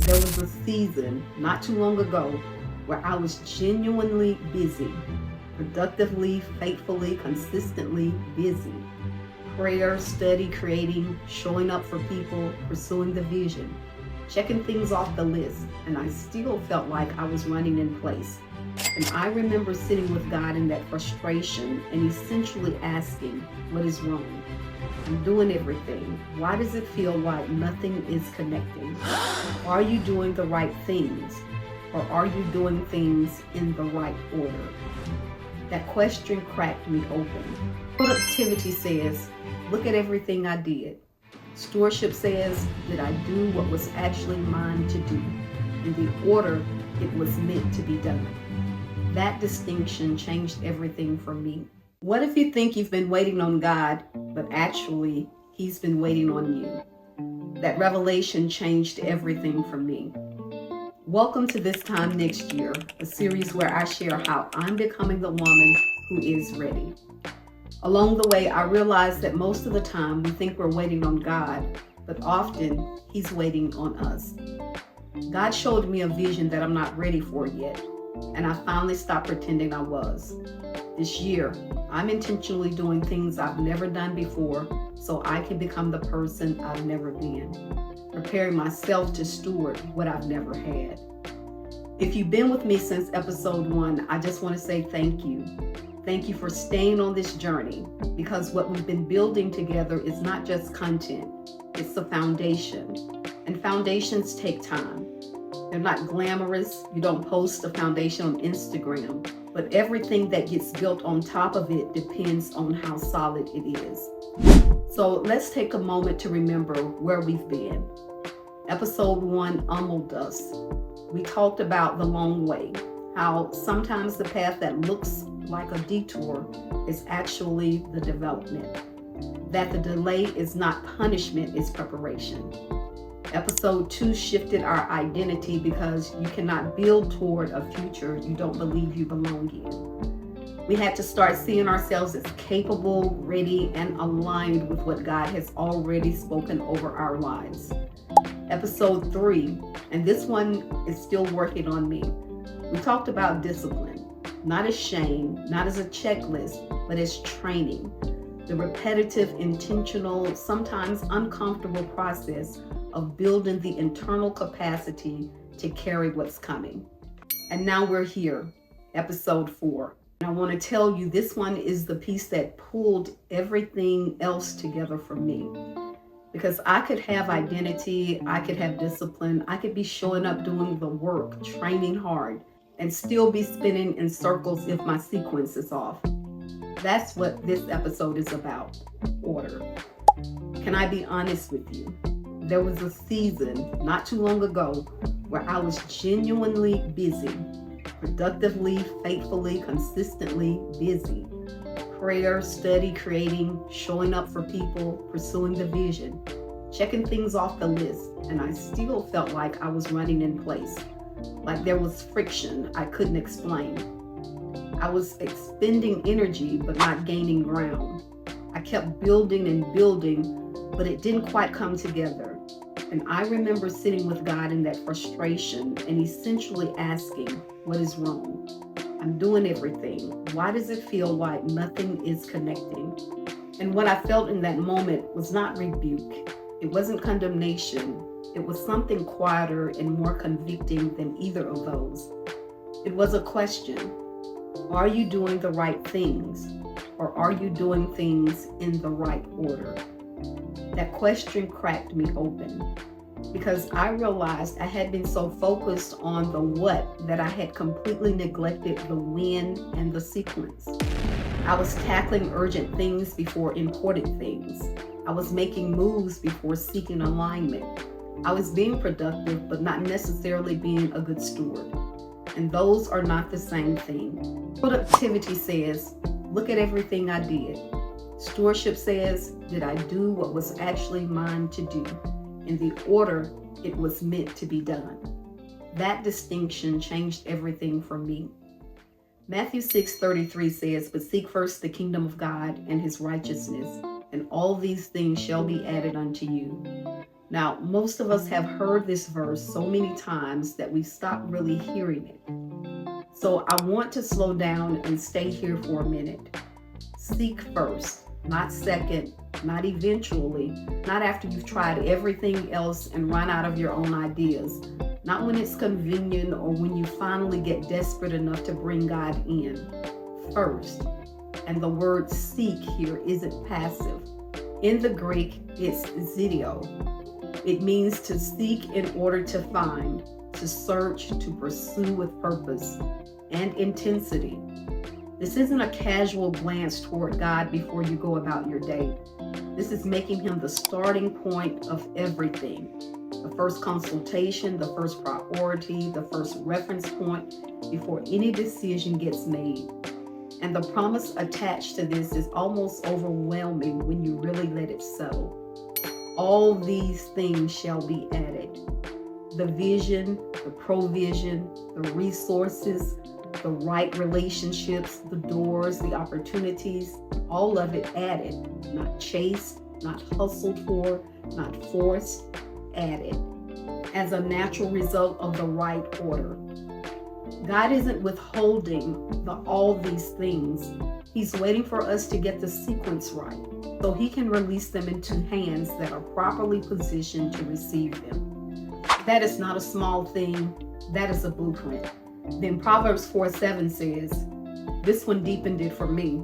There was a season not too long ago where I was genuinely busy, productively, faithfully, consistently busy. Prayer, study, creating, showing up for people, pursuing the vision, checking things off the list, and I still felt like I was running in place. And I remember sitting with God in that frustration and essentially asking, what is wrong? I'm doing everything. Why does it feel like nothing is connecting? Are you doing the right things? Or are you doing things in the right order? That question cracked me open. Productivity says, look at everything I did. Stewardship says, did I do what was actually mine to do? In the order it was meant to be done. That distinction changed everything for me. What if you think you've been waiting on God, but actually He's been waiting on you? That revelation changed everything for me. Welcome to This Time Next Year, a series where I share how I'm becoming the woman who is ready. Along the way, I realized that most of the time we think we're waiting on God, but often He's waiting on us. God showed me a vision that I'm not ready for yet, and I finally stopped pretending I was. This year, I'm intentionally doing things I've never done before so I can become the person I've never been, preparing myself to steward what I've never had. If you've been with me since episode 1, I just want to say thank you. Thank you for staying on this journey, because what we've been building together is not just content, it's the foundation. And foundations take time. They're not glamorous. You don't post a foundation on Instagram, but everything that gets built on top of it depends on how solid it is. So let's take a moment to remember where we've been. Episode 1 humbled us. We talked about the long way, how sometimes the path that looks like a detour is actually the development, that the delay is not punishment, it's preparation. Episode 2 shifted our identity because you cannot build toward a future you don't believe you belong in. We had to start seeing ourselves as capable, ready, and aligned with what God has already spoken over our lives. Episode 3, and this one is still working on me. We talked about discipline, not as shame, not as a checklist, but as training. The repetitive, intentional, sometimes uncomfortable process of building the internal capacity to carry what's coming. And now we're here, episode 4. And I want to tell you, this one is the piece that pulled everything else together for me. Because I could have identity, I could have discipline, I could be showing up doing the work, training hard, and still be spinning in circles if my sequence is off. That's what this episode is about, order. Can I be honest with you? There was a season not too long ago where I was genuinely busy, productively, faithfully, consistently busy. Prayer, study, creating, showing up for people, pursuing the vision, checking things off the list, and I still felt like I was running in place, like there was friction I couldn't explain. I was expending energy but not gaining ground. I kept building and building, but it didn't quite come together. And I remember sitting with God in that frustration and essentially asking, what is wrong? I'm doing everything. Why does it feel like nothing is connecting? And what I felt in that moment was not rebuke. It wasn't condemnation. It was something quieter and more convicting than either of those. It was a question. Are you doing the right things? Or are you doing things in the right order? That question cracked me open because I realized I had been so focused on the what that I had completely neglected the when and the sequence. I was tackling urgent things before important things. I was making moves before seeking alignment. I was being productive, but not necessarily being a good steward. And those are not the same thing. Productivity says, look at everything I did. Stewardship says, did I do what was actually mine to do? In the order it was meant to be done. That distinction changed everything for me. Matthew 6:33 says, but seek first the kingdom of God and his righteousness, and all these things shall be added unto you. Now, most of us have heard this verse so many times that we stop really hearing it. So I want to slow down and stay here for a minute. Seek first, not second, not eventually, not after you've tried everything else and run out of your own ideas, not when it's convenient or when you finally get desperate enough to bring God in. First. And the word seek here isn't passive. In the Greek, it's zideo. It means to seek in order to find, to search, to pursue with purpose and intensity. This isn't a casual glance toward God before you go about your day. This is making him the starting point of everything. The first consultation, the first priority, the first reference point before any decision gets made. And the promise attached to this is almost overwhelming when you really let it settle. All these things shall be added. The vision, the provision, the resources, the right relationships, the doors, the opportunities, all of it added, not chased, not hustled for, not forced, added, as a natural result of the right order. God isn't withholding all these things. He's waiting for us to get the sequence right so he can release them into hands that are properly positioned to receive them. That is not a small thing. That is a blueprint. Then Proverbs 4:7 says, this one deepened it for me.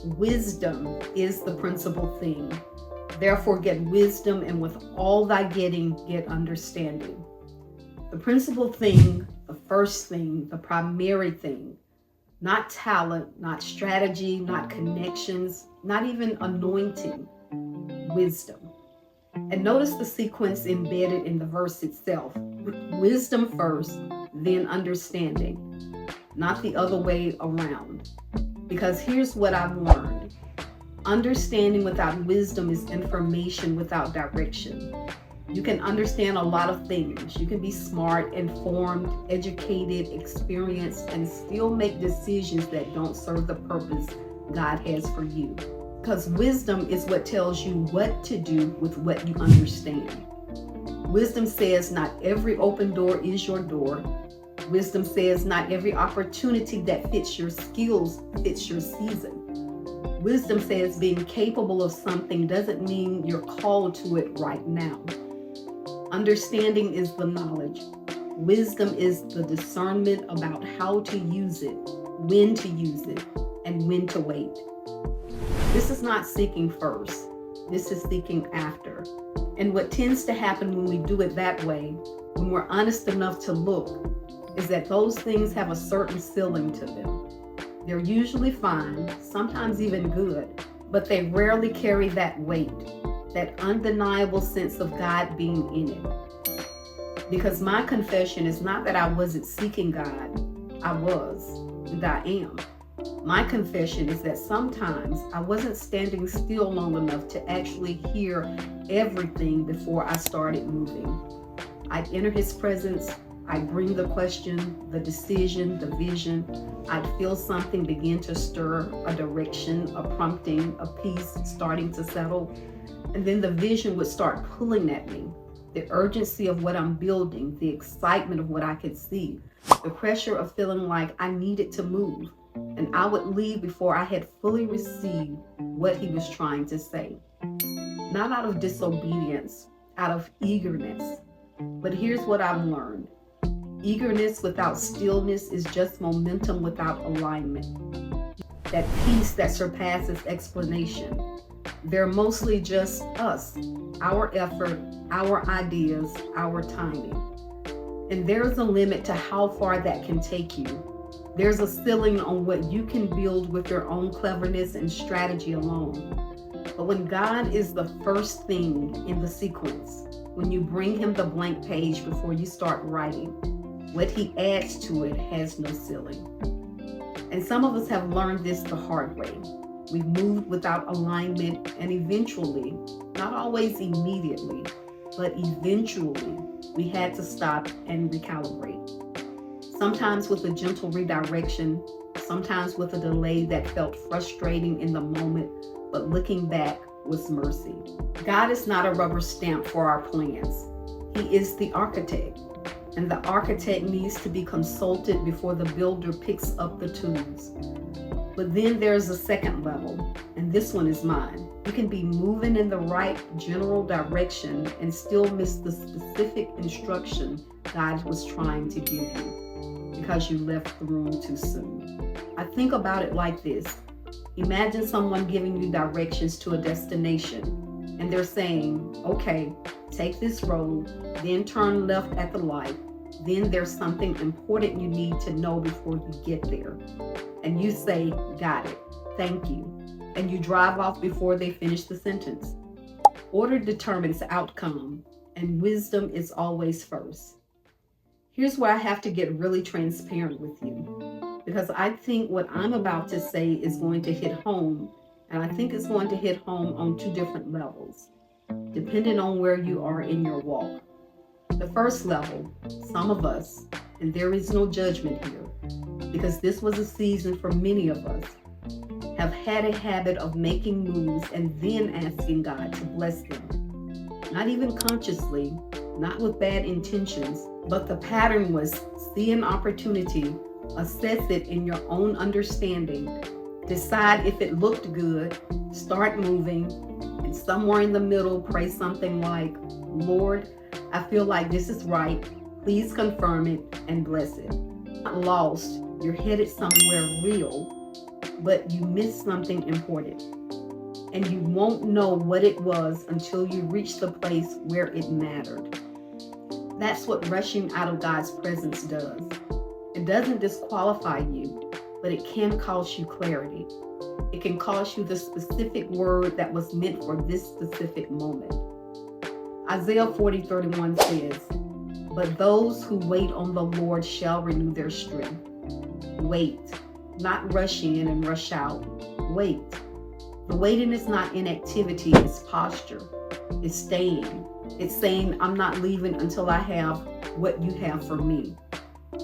Wisdom is the principal thing. Therefore get wisdom, and with all thy getting, get understanding. The principal thing, the first thing, the primary thing, not talent, not strategy, not connections, not even anointing, wisdom. And notice the sequence embedded in the verse itself. Wisdom first, then understanding, not the other way around. Because here's what I've learned. Understanding without wisdom is information without direction. You can understand a lot of things. You can be smart, informed, educated, experienced, and still make decisions that don't serve the purpose God has for you. Because wisdom is what tells you what to do with what you understand. Wisdom says not every open door is your door. Wisdom says not every opportunity that fits your skills fits your season. Wisdom says being capable of something doesn't mean you're called to it right now. Understanding is the knowledge. Wisdom is the discernment about how to use it, when to use it, and when to wait. This is not seeking first. This is seeking after. And what tends to happen when we do it that way, when we're honest enough to look, is that those things have a certain ceiling to them. They're usually fine, sometimes even good, but they rarely carry that weight, that undeniable sense of God being in it. Because my confession is not that I wasn't seeking God, I was, and I am. My confession is that sometimes I wasn't standing still long enough to actually hear everything before I started moving. I'd enter his presence, I'd bring the question, the decision, the vision. I'd feel something begin to stir, a direction, a prompting, a piece starting to settle. And then the vision would start pulling at me. The urgency of what I'm building, the excitement of what I could see, the pressure of feeling like I needed to move. And I would leave before I had fully received what he was trying to say. Not out of disobedience, out of eagerness. But here's what I've learned. Eagerness without stillness is just momentum without alignment. That peace that surpasses explanation. They're mostly just us, our effort, our ideas, our timing. And there's a limit to how far that can take you. There's a ceiling on what you can build with your own cleverness and strategy alone. But when God is the first thing in the sequence, when you bring him the blank page before you start writing, what he adds to it has no ceiling. And some of us have learned this the hard way. We've moved without alignment, and eventually, not always immediately, but eventually, we had to stop and recalibrate. Sometimes with a gentle redirection, sometimes with a delay that felt frustrating in the moment, but looking back, was mercy. God is not a rubber stamp for our plans. He is the architect, and the architect needs to be consulted before the builder picks up the tools. But then there's a second level, and this one is mine. You can be moving in the right general direction and still miss the specific instruction God was trying to give you because you left the room too soon. I think about it like this. Imagine someone giving you directions to a destination, and they're saying, okay, take this road, then turn left at the light, then there's something important you need to know before you get there. And you say, got it, thank you. And you drive off before they finish the sentence. Order determines outcome, and wisdom is always first. Here's where I have to get really transparent with you, because I think what I'm about to say is going to hit home, and I think it's going to hit home on two different levels, depending on where you are in your walk. The first level, some of us, and there is no judgment here, because this was a season for many of us, have had a habit of making moves and then asking God to bless them. Not even consciously, not with bad intentions, but the pattern was see an opportunity, assess it in your own understanding, decide if it looked good, start moving, and somewhere in the middle pray something like, Lord, I feel like this is right, please confirm it and bless it. Not lost, you're headed somewhere real, but you missed something important. And you won't know what it was until you reach the place where it mattered. That's what rushing out of God's presence does. It doesn't disqualify you, but it can cost you clarity. It can cost you the specific word that was meant for this specific moment. Isaiah 40:31 says, but those who wait on the Lord shall renew their strength. Wait, not rush in and rush out. Wait. The waiting is not inactivity, it's posture. It's staying. It's saying, I'm not leaving until I have what you have for me.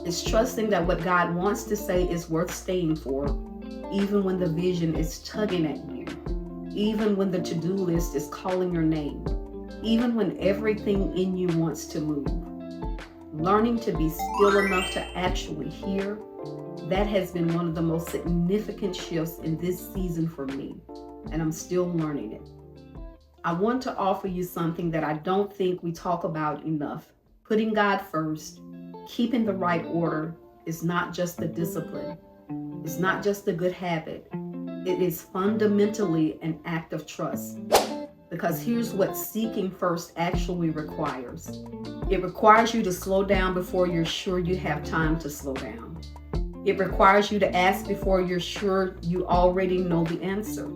It's trusting that what God wants to say is worth staying for, even when the vision is tugging at you, even when the to-do list is calling your name, even when everything in you wants to move. Learning to be still enough to actually hear, that has been one of the most significant shifts in this season for me, and I'm still learning it. I want to offer you something that I don't think we talk about enough. Putting God first, keeping the right order is not just a discipline. It's not just a good habit. It is fundamentally an act of trust. Because here's what seeking first actually requires. It requires you to slow down before you're sure you have time to slow down. It requires you to ask before you're sure you already know the answer.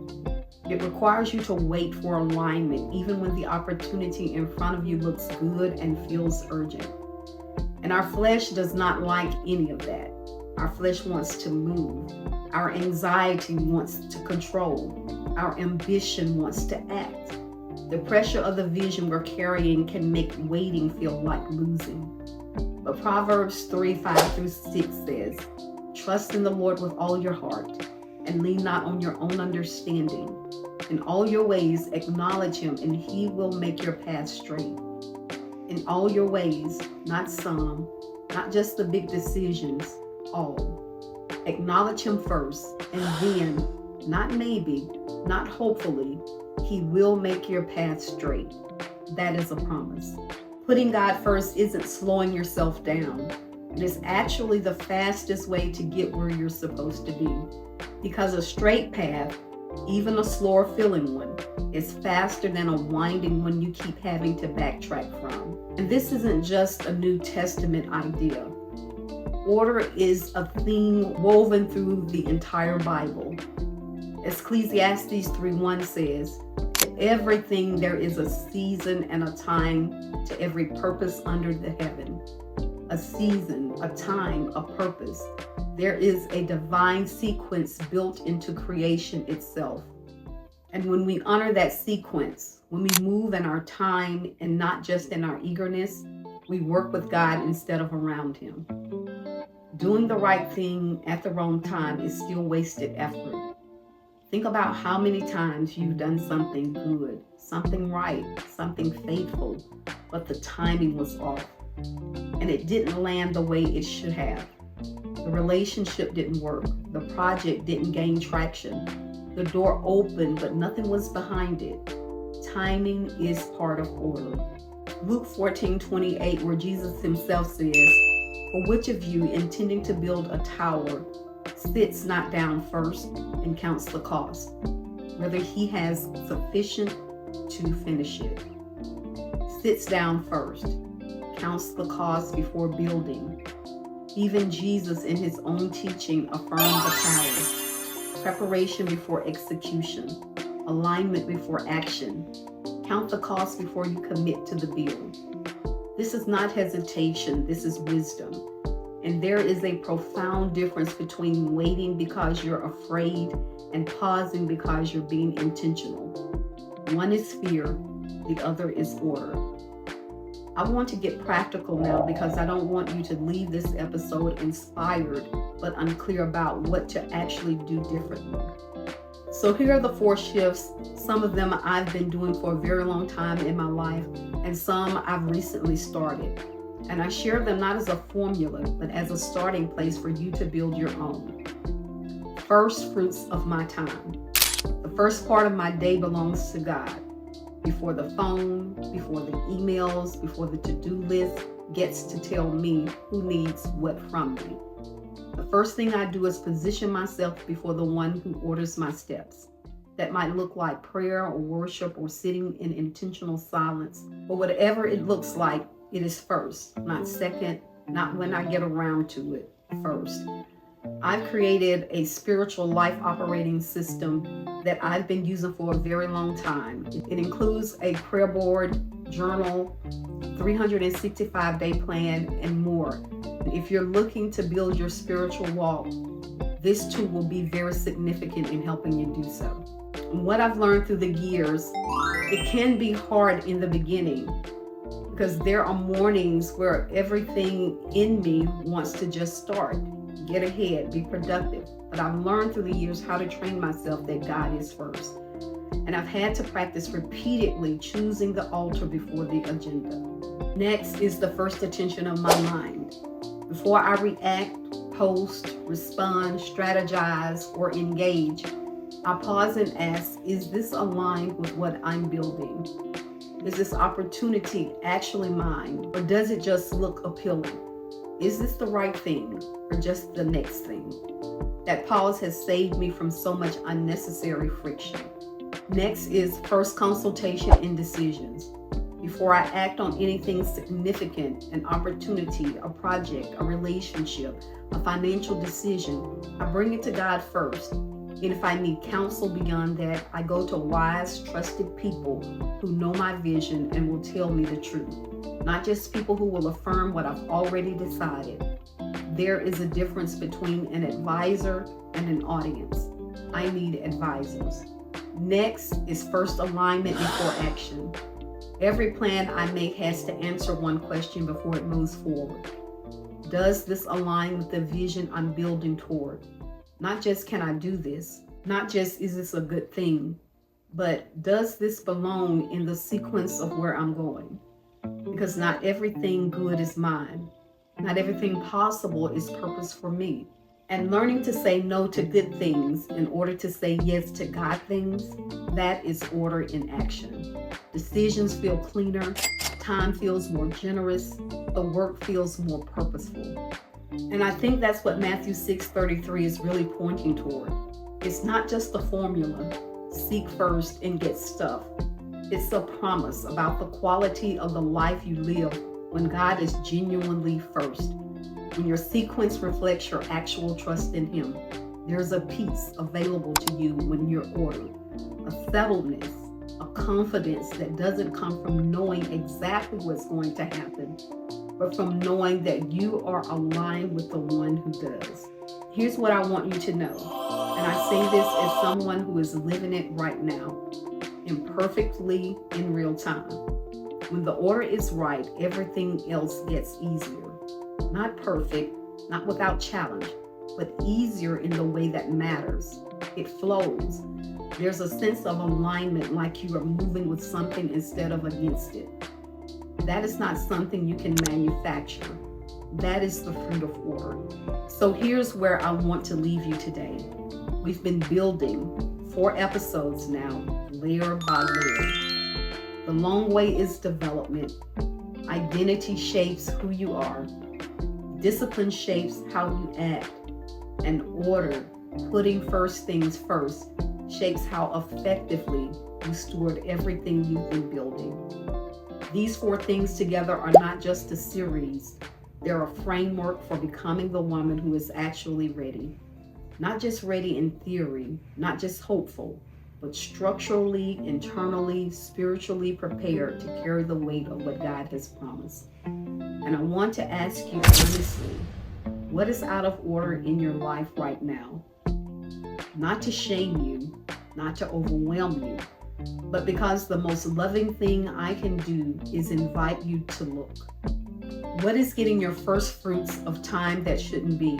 It requires you to wait for alignment, even when the opportunity in front of you looks good and feels urgent. And our flesh does not like any of that. Our flesh wants to move. Our anxiety wants to control. Our ambition wants to act. The pressure of the vision we're carrying can make waiting feel like losing. But Proverbs 3:5-6 says, trust in the Lord with all your heart and lean not on your own understanding. In all your ways, acknowledge him, and he will make your path straight. In all your ways, not some, not just the big decisions, all. Acknowledge him first, and then, not maybe, not hopefully, he will make your path straight. That is a promise. Putting God first isn't slowing yourself down. It is actually the fastest way to get where you're supposed to be. Because a straight path, even a slower feeling one, is faster than a winding one you keep having to backtrack from. And this isn't just a New Testament idea. Order is a theme woven through the entire Bible. Ecclesiastes 3:1 says, to everything there is a season and a time to every purpose under the heaven. A season, a time, a purpose. There is a divine sequence built into creation itself. And when we honor that sequence, when we move in our time and not just in our eagerness, we work with God instead of around him. Doing the right thing at the wrong time is still wasted effort. Think about how many times you've done something good, something right, something faithful, but the timing was off and it didn't land the way it should have. The relationship didn't work. The project didn't gain traction. The door opened, but nothing was behind it. Timing is part of order. Luke 14:28, where Jesus himself says, "For which of you, intending to build a tower, sits not down first and counts the cost, whether he has sufficient to finish it?" Sits down first, counts the cost before building. Even Jesus in his own teaching affirmed the pattern: preparation before execution, alignment before action. Count the cost before you commit to the build. This is not hesitation, this is wisdom. And there is a profound difference between waiting because you're afraid and pausing because you're being intentional. One is fear, the other is order. I want to get practical now because I don't want you to leave this episode inspired but unclear about what to actually do differently. So here are the 4 shifts. Some of them I've been doing for a very long time in my life, and some I've recently started. And I share them not as a formula, but as a starting place for you to build your own. First fruits of my time. The first part of my day belongs to God. Before the phone, before the emails, before the to-do list gets to tell me who needs what from me. The first thing I do is position myself before the one who orders my steps. That might look like prayer or worship or sitting in intentional silence, but whatever it looks like, it is first, not second, not when I get around to it, first. I've created a spiritual life operating system that I've been using for a very long time. It includes a prayer board, journal, 365-day plan, and more. If you're looking to build your spiritual walk, this tool will be very significant in helping you do so. And what I've learned through the years, it can be hard in the beginning because there are mornings where everything in me wants to just start, get ahead, be productive. But I've learned through the years how to train myself that God is first. And I've had to practice repeatedly choosing the altar before the agenda. Next is the first attention of my mind. Before I react, post, respond, strategize, or engage, I pause and ask, is this aligned with what I'm building? Is this opportunity actually mine, or does it just look appealing? Is this the right thing, or just the next thing? That pause has saved me from so much unnecessary friction. Next is first consultation and decisions. Before I act on anything significant, an opportunity, a project, a relationship, a financial decision, I bring it to God first. And if I need counsel beyond that, I go to wise, trusted people who know my vision and will tell me the truth. Not just people who will affirm what I've already decided. There is a difference between an advisor and an audience. I need advisors. Next is first alignment before action. Every plan I make has to answer one question before it moves forward. Does this align with the vision I'm building toward? Not just can I do this, not just is this a good thing, but does this belong in the sequence of where I'm going? Because not everything good is mine. Not everything possible is purpose for me. And learning to say no to good things in order to say yes to God things, that is order in action. Decisions feel cleaner, time feels more generous, the work feels more purposeful. And I think that's what Matthew 6:33 is really pointing toward. It's not just a formula, seek first and get stuff. It's a promise about the quality of the life you live when God is genuinely first. When your sequence reflects your actual trust in Him, there's a peace available to you when you're ordered, a settledness, a confidence that doesn't come from knowing exactly what's going to happen, but from knowing that you are aligned with the one who does. Here's what I want you to know, and I say this as someone who is living it right now, imperfectly in real time. When the order is right, everything else gets easier. Not perfect, not without challenge, but easier in the way that matters. It flows. There's a sense of alignment, like you are moving with something instead of against it. That is not something you can manufacture. That is the fruit of order. So here's where I want to leave you today. We've been building 4 episodes now, layer by layer. The long way is development. Identity shapes who you are. Discipline shapes how you act. And order, putting first things first, shapes how effectively you steward everything you've been building. These 4 things together are not just a series. They're a framework for becoming the woman who is actually ready. Not just ready in theory, not just hopeful, but structurally, internally, spiritually prepared to carry the weight of what God has promised. And I want to ask you honestly, what is out of order in your life right now? Not to shame you, not to overwhelm you, but because the most loving thing I can do is invite you to look. What is getting your first fruits of time that shouldn't be?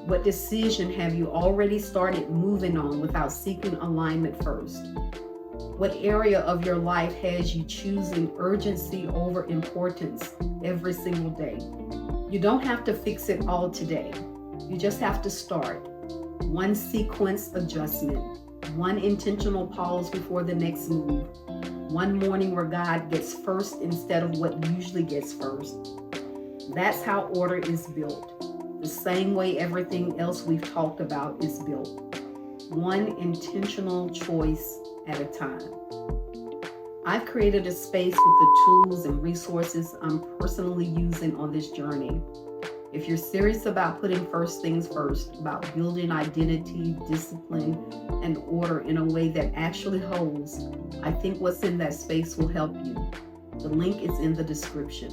What decision have you already started moving on without seeking alignment first? What area of your life has you choosing urgency over importance every single day? You don't have to fix it all today. You just have to start. One sequence adjustment, one intentional pause before the next move, one morning where God gets first instead of what usually gets first. That's how order is built. The same way everything else we've talked about is built. One intentional choice at a time. I've created a space with the tools and resources I'm personally using on this journey. If you're serious about putting first things first, about building identity, discipline, and order in a way that actually holds, I think what's in that space will help you. The link is in the description.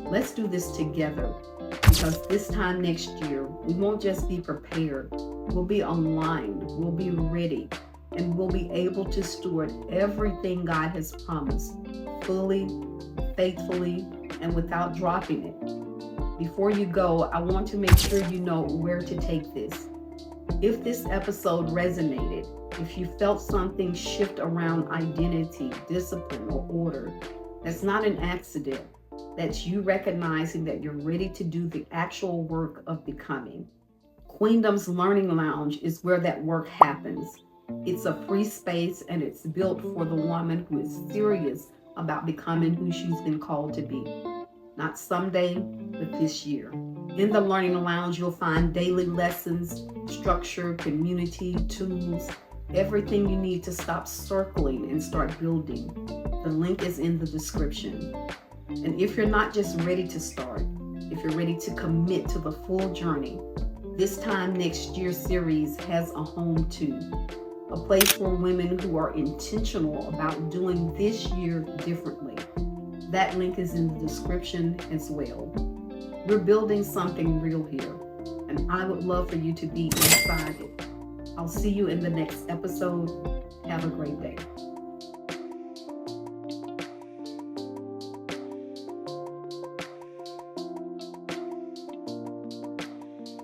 Let's do this together, because this time next year, we won't just be prepared, we'll be aligned, we'll be ready, and we'll be able to steward everything God has promised, fully, faithfully, and without dropping it. Before you go, I want to make sure you know where to take this. If this episode resonated, if you felt something shift around identity, discipline, or order, that's not an accident. That's you recognizing that you're ready to do the actual work of becoming. Queendom's Learning Lounge is where that work happens. It's a free space, and it's built for the woman who is serious about becoming who she's been called to be. Not someday, but this year. In the Learning Lounge, you'll find daily lessons, structure, community, tools, everything you need to stop circling and start building. The link is in the description. And if you're not just ready to start, if you're ready to commit to the full journey, this time next year series has a home too. A place for women who are intentional about doing this year differently. That link is in the description as well. We're building something real here, and I would love for you to be inside it. I'll see you in the next episode. Have a great day.